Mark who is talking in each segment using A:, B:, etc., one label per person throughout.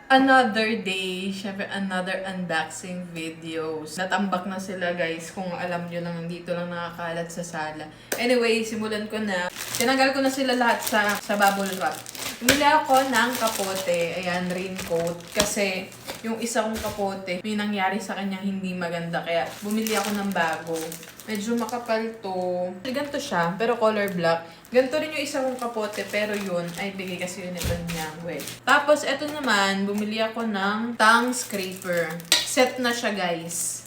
A: Another day, syempre another unboxing videos. Natambak na sila guys, kung alam nyo lang, dito lang nakakalat sa sala. Anyway, simulan ko na. Tinanggal ko na sila lahat sa bubble wrap. Bumili ako ng kapote, ayan, raincoat. Kasi yung isa kong kapote, may nangyari sa kanya hindi maganda. Kaya bumili ako ng bago. Medyo makapal to. Ganito siya, pero color black. Ganito rin yung isa kong kapote, pero yun, ay bigay kasi yun ito niya. Wait. Tapos, eto naman, bumili ako ng tongue scraper. Set na siya, guys.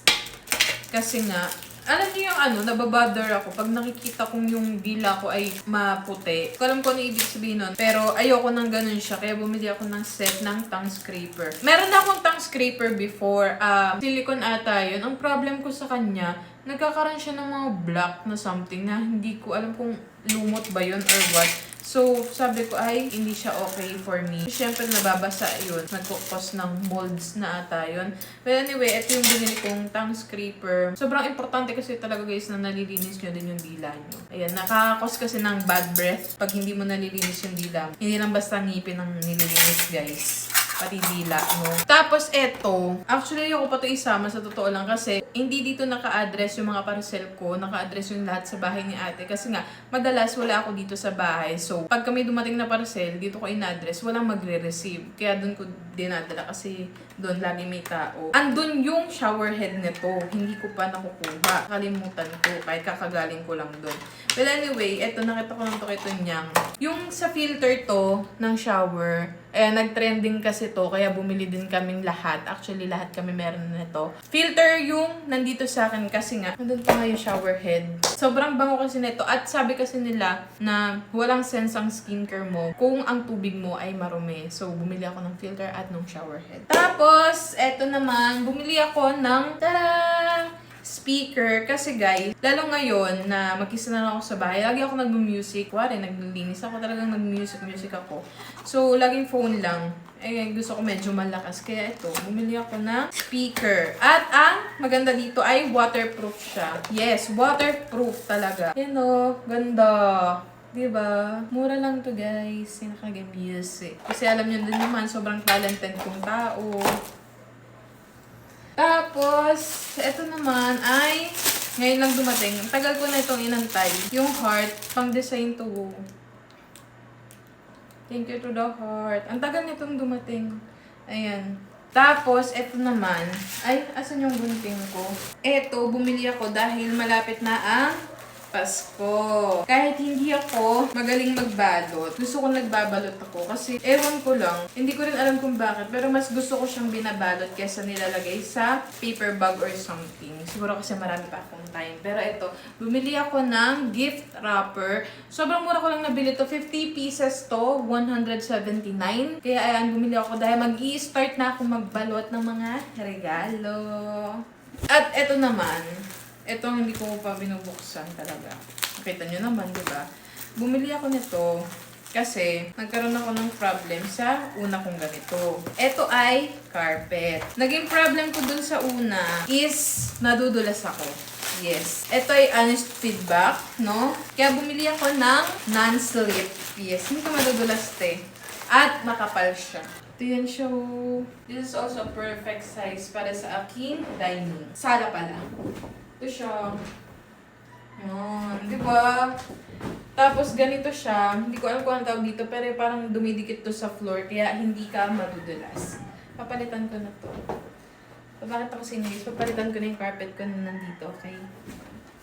A: Kasi nga, alam niyo yung nababother ako pag nakikita kong yung dila ko ay maputi. Ko alam ko ano ibig sabihin nun, pero ayoko nang ganun siya. Kaya bumili ako ng set ng tongue scraper. Meron na akong tongue scraper before. Silicone ata yun. Ang problem ko sa kanya, nagkakaroon siya ng mga black na something na hindi ko alam kung lumot ba yun or what. So, sabi ko, ay, hindi siya okay for me. Siyempre, nababasa yun. Nagkukos ng molds na ata yun. But anyway, ito yung binili kong tongue scraper. Sobrang importante kasi talaga guys na nalilinis nyo din yung dila nyo. Ayan, nakakakos kasi ng bad breath pag hindi mo nalilinis yung dila. Hindi lang basta ngipin ang nililinis guys. Pati dila, no? Tapos eto, actually ako pa ito isama sa totoo lang kasi hindi dito naka-address yung mga parcel ko, naka-address yung lahat sa bahay ni ate kasi nga, madalas wala ako dito sa bahay. So, pag kami dumating na parcel, dito ko in-address, walang magre-receive. Kaya doon ko dinadala kasi doon lagi may tao. Andun yung shower head nito, hindi ko pa nakukuha. Kalimutan ko, kahit kakagaling ko lang doon. But anyway, eto, nakita ko lang to kay Tunyang. Yung sa filter to ng shower, nag-trending kasi to, kaya bumili din kaming lahat. Actually, lahat kami meron nito. Filter yung nandito sa akin kasi nga, nandun pa nga yung shower head. Sobrang bango kasi nito. At sabi kasi nila na walang sense ang skincare mo kung ang tubig mo ay marumi. So, bumili ako ng filter at ng shower head. Tapos, eto naman, bumili ako ng, tada! Speaker. Kasi guys, lalo ngayon na mag-isa na lang ako sa bahay, lagi ako nag-music. Wari, naglilinis ako, talagang nag-music ako. So, laging phone lang. Gusto ko medyo malakas. Kaya ito, bumili ako ng speaker. At ang maganda dito ay waterproof siya. Yes, waterproof talaga. Yan o, ganda. Diba? Mura lang to guys. Yung nakag-music. Kasi alam nyo din naman, sobrang talented kong tao. Tapos, eto naman ay, ngayon lang dumating. Tagal ko na itong inantay. Yung heart, pang design to. Thank you to the heart. Ang tagal nitong dumating. Ayan. Tapos, eto naman, ay, asan yung gunting ko? Eto, bumili ako dahil malapit na ang Pasko. Kahit hindi ako magaling magbalot, gusto ko nagbabalot ako kasi ewan ko lang, hindi ko rin alam kung bakit, pero mas gusto ko siyang binabalot kaysa nilalagay sa paper bag or something. Siguro kasi marami pa akong time. Pero ito, bumili ako ng gift wrapper. Sobrang mura ko lang nabili to. 50 pieces to, 179. Kaya ayan, bumili ako dahil mag-i-start na ako magbalot ng mga regalo. At ito naman, ito hindi ko pa binubuksan talaga. Nakita nyo naman, di ba? Bumili ako nito kasi nagkaroon ako ng problem sa una kong ganito. Ito ay carpet. Naging problem ko dun sa una is nadudulas ako. Yes. Ito ay honest feedback, no? Kaya bumili ako ng non-slip. Yes, hindi ko madudulas, te. At makapal siya. Ito yan siya. This is also perfect size para sa aking dining. Sala pala. Ito siya. Yan. Di ba? Tapos ganito siya. Hindi ko alam kung anong tawag dito, pero parang dumidikit to sa floor, kaya hindi ka madudulas. Papalitan ko na to. Bakit ako sinis? Papalitan ko na yung carpet ko na nandito, okay?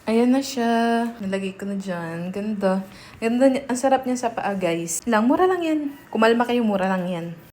A: Ayan na siya. Nalagay ko na dyan. Ganda. Ganda. Ang sarap niya sa paa, guys. Mura lang yan. Kumalma kayo, mura lang yan.